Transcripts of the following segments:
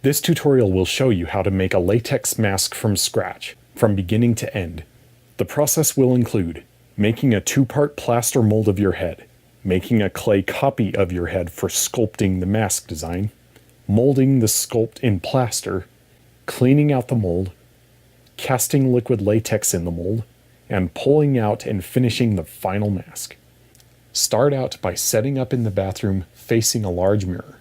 This tutorial will show you how to make a latex mask from scratch, from beginning to end. The process will include making a 2-part plaster mold of your head, making a clay copy of your head for sculpting the mask design, molding the sculpt in plaster, cleaning out the mold, casting liquid latex in the mold, and pulling out and finishing the final mask. Start out by setting up in the bathroom facing a large mirror.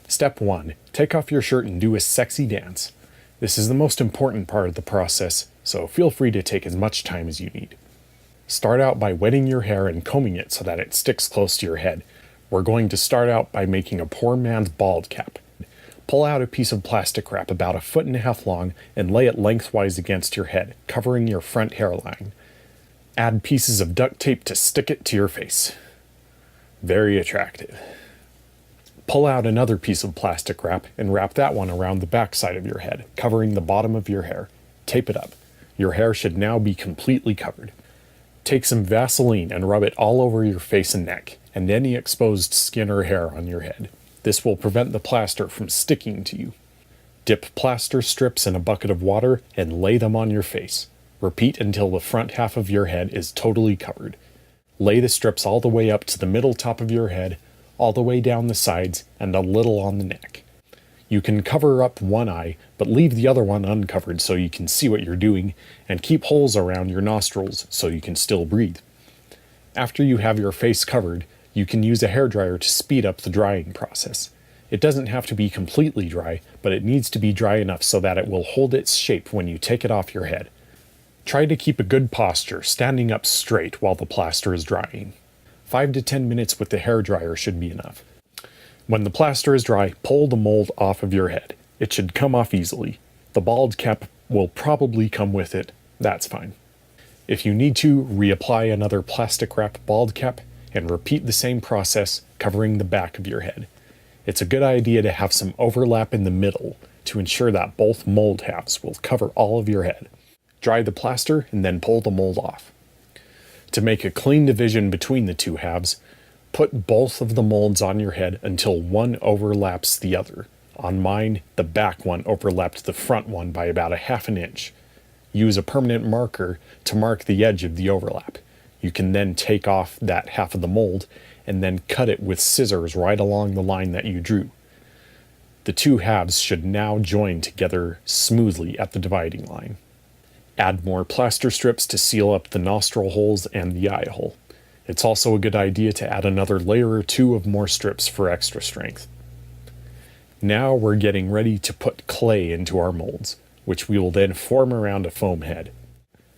Step 1. Take off your shirt and do a sexy dance. This is the most important part of the process, so feel free to take as much time as you need. Start out by wetting your hair and combing it so that it sticks close to your head. We're going to start out by making a poor man's bald cap. Pull out a piece of plastic wrap about 1.5 feet long and lay it lengthwise against your head, covering your front hairline. Add pieces of duct tape to stick it to your face. Very attractive. Pull out another piece of plastic wrap and wrap that one around the back side of your head, covering the bottom of your hair. Tape it up. Your hair should now be completely covered. Take some Vaseline and rub it all over your face and neck, and any exposed skin or hair on your head. This will prevent the plaster from sticking to you. Dip plaster strips in a bucket of water and lay them on your face. Repeat until the front half of your head is totally covered. Lay the strips all the way up to the middle top of your head, all the way down the sides, and a little on the neck. You can cover up one eye, but leave the other one uncovered so you can see what you're doing, and keep holes around your nostrils so you can still breathe. After you have your face covered, you can use a hairdryer to speed up the drying process. It doesn't have to be completely dry, but it needs to be dry enough so that it will hold its shape when you take it off your head. Try to keep a good posture, standing up straight while the plaster is drying. 5 to 10 minutes with the hairdryer should be enough. When the plaster is dry, pull the mold off of your head. It should come off easily. The bald cap will probably come with it. That's fine. If you need to, reapply another plastic wrap bald cap and repeat the same process, covering the back of your head. It's a good idea to have some overlap in the middle to ensure that both mold halves will cover all of your head. Dry the plaster and then pull the mold off. To make a clean division between the two halves, put both of the molds on your head until one overlaps the other. On mine, the back one overlapped the front one by about 1/2 inch. Use a permanent marker to mark the edge of the overlap. You can then take off that half of the mold and then cut it with scissors right along the line that you drew. The two halves should now join together smoothly at the dividing line. Add more plaster strips to seal up the nostril holes and the eye hole. It's also a good idea to add another layer or two of more strips for extra strength. Now we're getting ready to put clay into our molds, which we will then form around a foam head.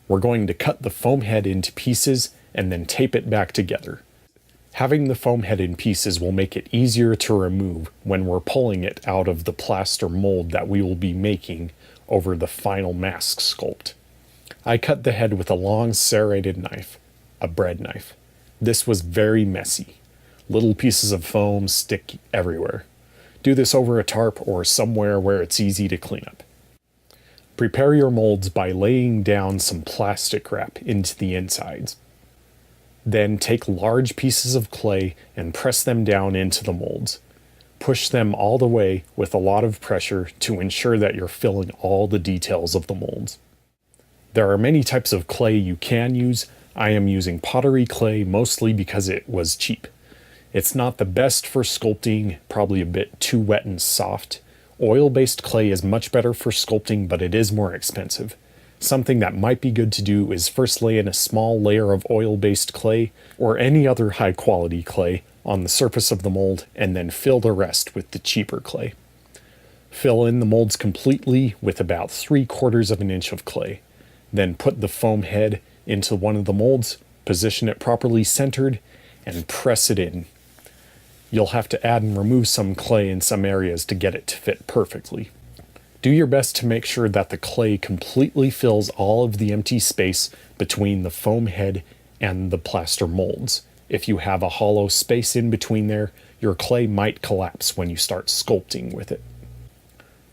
We're going to cut the foam head into pieces and then tape it back together. Having the foam head in pieces will make it easier to remove when we're pulling it out of the plaster mold that we will be making over the final mask sculpt. I cut the head with a long serrated knife, a bread knife. This was very messy. Little pieces of foam stick everywhere. Do this over a tarp or somewhere where it's easy to clean up. Prepare your molds by laying down some plastic wrap into the insides. Then take large pieces of clay and press them down into the molds. Push them all the way with a lot of pressure to ensure that you're filling all the details of the molds. There are many types of clay you can use. I am using pottery clay mostly because it was cheap. It's not the best for sculpting, probably a bit too wet and soft. Oil-based clay is much better for sculpting, but it is more expensive. Something that might be good to do is first lay in a small layer of oil-based clay or any other high-quality clay on the surface of the mold and then fill the rest with the cheaper clay. Fill in the molds completely with about 3/4 of an inch of clay. Then put the foam head into one of the molds, position it properly centered, and press it in. You'll have to add and remove some clay in some areas to get it to fit perfectly. Do your best to make sure that the clay completely fills all of the empty space between the foam head and the plaster molds. If you have a hollow space in between there, your clay might collapse when you start sculpting with it.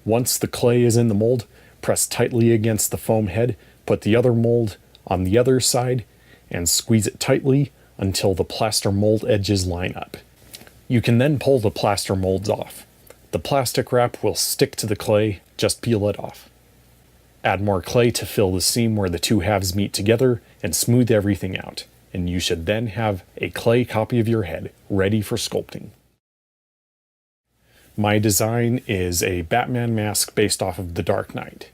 Once the clay is in the mold, press tightly against the foam head, put the other mold on the other side, and squeeze it tightly until the plaster mold edges line up. You can then pull the plaster molds off. The plastic wrap will stick to the clay, just peel it off. Add more clay to fill the seam where the two halves meet together and smooth everything out, and you should then have a clay copy of your head ready for sculpting. My design is a Batman mask based off of The Dark Knight.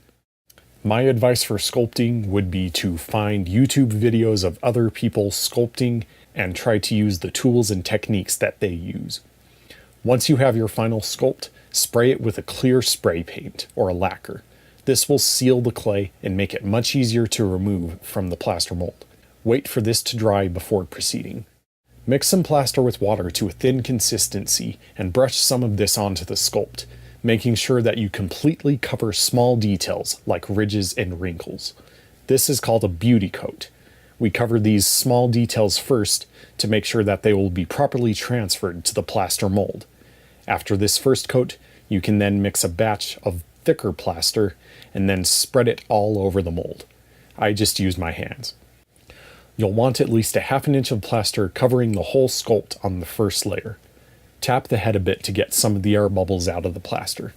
My advice for sculpting would be to find YouTube videos of other people sculpting and try to use the tools and techniques that they use. Once you have your final sculpt, spray it with a clear spray paint or a lacquer. This will seal the clay and make it much easier to remove from the plaster mold. Wait for this to dry before proceeding. Mix some plaster with water to a thin consistency and brush some of this onto the sculpt, making sure that you completely cover small details like ridges and wrinkles. This is called a beauty coat. We cover these small details first to make sure that they will be properly transferred to the plaster mold. After this first coat, you can then mix a batch of thicker plaster and then spread it all over the mold. I just use my hands. You'll want at least a ½ inch of plaster covering the whole sculpt on the first layer. Tap the head a bit to get some of the air bubbles out of the plaster.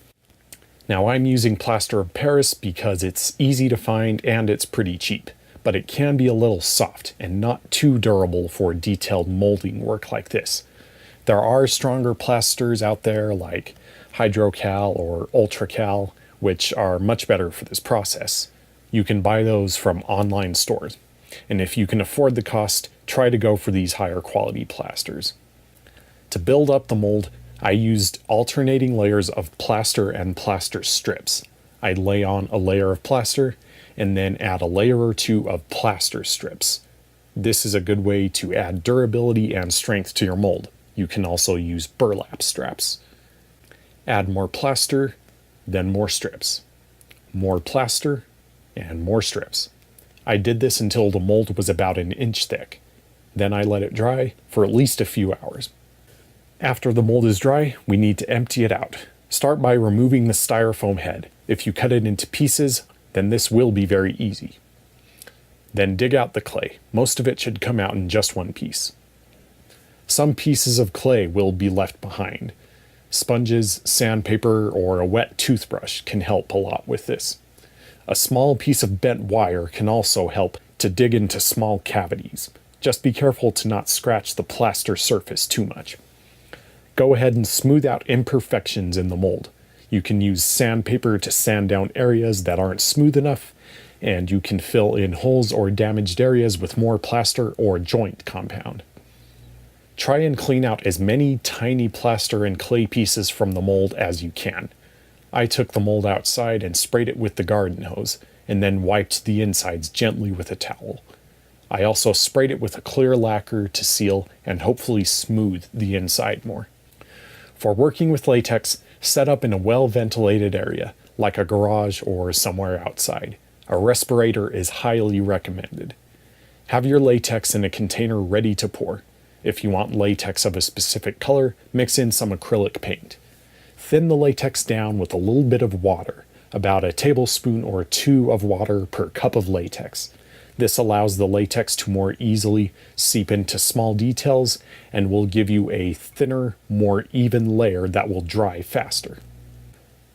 Now I'm using plaster of Paris because it's easy to find and it's pretty cheap, but it can be a little soft and not too durable for detailed molding work like this. There are stronger plasters out there like Hydrocal or Ultracal, which are much better for this process. You can buy those from online stores. And if you can afford the cost, try to go for these higher quality plasters. To build up the mold, I used alternating layers of plaster and plaster strips. I'd lay on a layer of plaster and then add a layer or two of plaster strips. This is a good way to add durability and strength to your mold. You can also use burlap straps. Add more plaster, then more strips. More plaster, and more strips. I did this until the mold was about an inch thick. Then I let it dry for at least a few hours. After the mold is dry, we need to empty it out. Start by removing the styrofoam head. If you cut it into pieces, then this will be very easy. Then dig out the clay. Most of it should come out in just one piece. Some pieces of clay will be left behind. Sponges, sandpaper, or a wet toothbrush can help a lot with this. A small piece of bent wire can also help to dig into small cavities. Just be careful to not scratch the plaster surface too much. Go ahead and smooth out imperfections in the mold. You can use sandpaper to sand down areas that aren't smooth enough, and you can fill in holes or damaged areas with more plaster or joint compound. Try and clean out as many tiny plaster and clay pieces from the mold as you can. I took the mold outside and sprayed it with the garden hose, and then wiped the insides gently with a towel. I also sprayed it with a clear lacquer to seal and hopefully smooth the inside more. For working with latex, set up in a well-ventilated area, like a garage or somewhere outside. A respirator is highly recommended. Have your latex in a container ready to pour. If you want latex of a specific color, mix in some acrylic paint. Thin the latex down with a little bit of water, about a tablespoon or 2 of water per cup of latex. This allows the latex to more easily seep into small details and will give you a thinner, more even layer that will dry faster.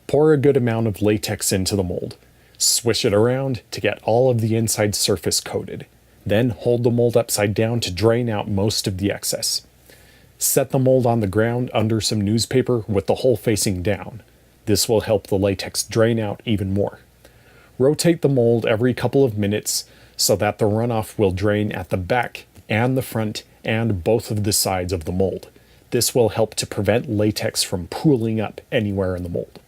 Pour a good amount of latex into the mold. Swish it around to get all of the inside surface coated. Then hold the mold upside down to drain out most of the excess. Set the mold on the ground under some newspaper with the hole facing down. This will help the latex drain out even more. Rotate the mold every couple of minutes so that the runoff will drain at the back and the front and both of the sides of the mold. This will help to prevent latex from pooling up anywhere in the mold.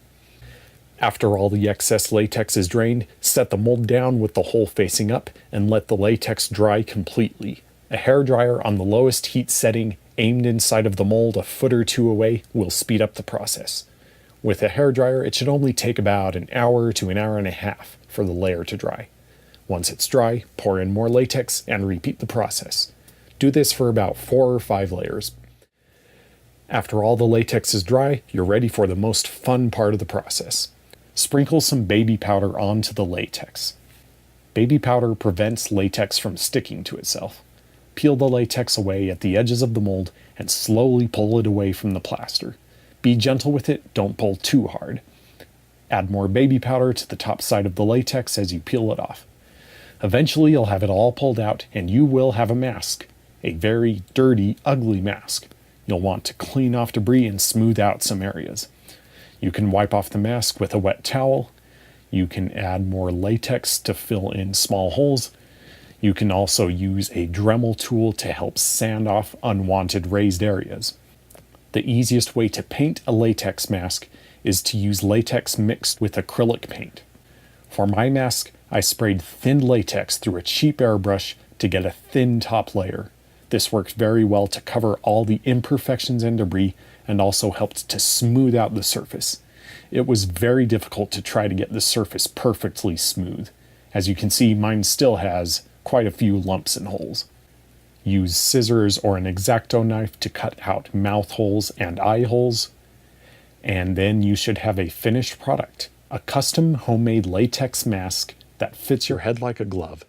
After all the excess latex is drained, set the mold down with the hole facing up and let the latex dry completely. A hairdryer on the lowest heat setting aimed inside of the mold a foot or 2 away will speed up the process. With a hairdryer, it should only take about an hour to an hour and a half for the layer to dry. Once it's dry, pour in more latex and repeat the process. Do this for about 4 or 5 layers. After all the latex is dry, you're ready for the most fun part of the process. Sprinkle some baby powder onto the latex. Baby powder prevents latex from sticking to itself. Peel the latex away at the edges of the mold and slowly pull it away from the plaster. Be gentle with it, don't pull too hard. Add more baby powder to the top side of the latex as you peel it off. Eventually you'll have it all pulled out and you will have a mask. A very dirty, ugly mask. You'll want to clean off debris and smooth out some areas. You can wipe off the mask with a wet towel. You can add more latex to fill in small holes. You can also use a Dremel tool to help sand off unwanted raised areas. The easiest way to paint a latex mask is to use latex mixed with acrylic paint. For my mask, I sprayed thin latex through a cheap airbrush to get a thin top layer. This worked very well to cover all the imperfections and debris and also helped to smooth out the surface. It was very difficult to try to get the surface perfectly smooth. As you can see, mine still has quite a few lumps and holes. Use scissors or an X-Acto knife to cut out mouth holes and eye holes. And then you should have a finished product, a custom homemade latex mask that fits your head like a glove.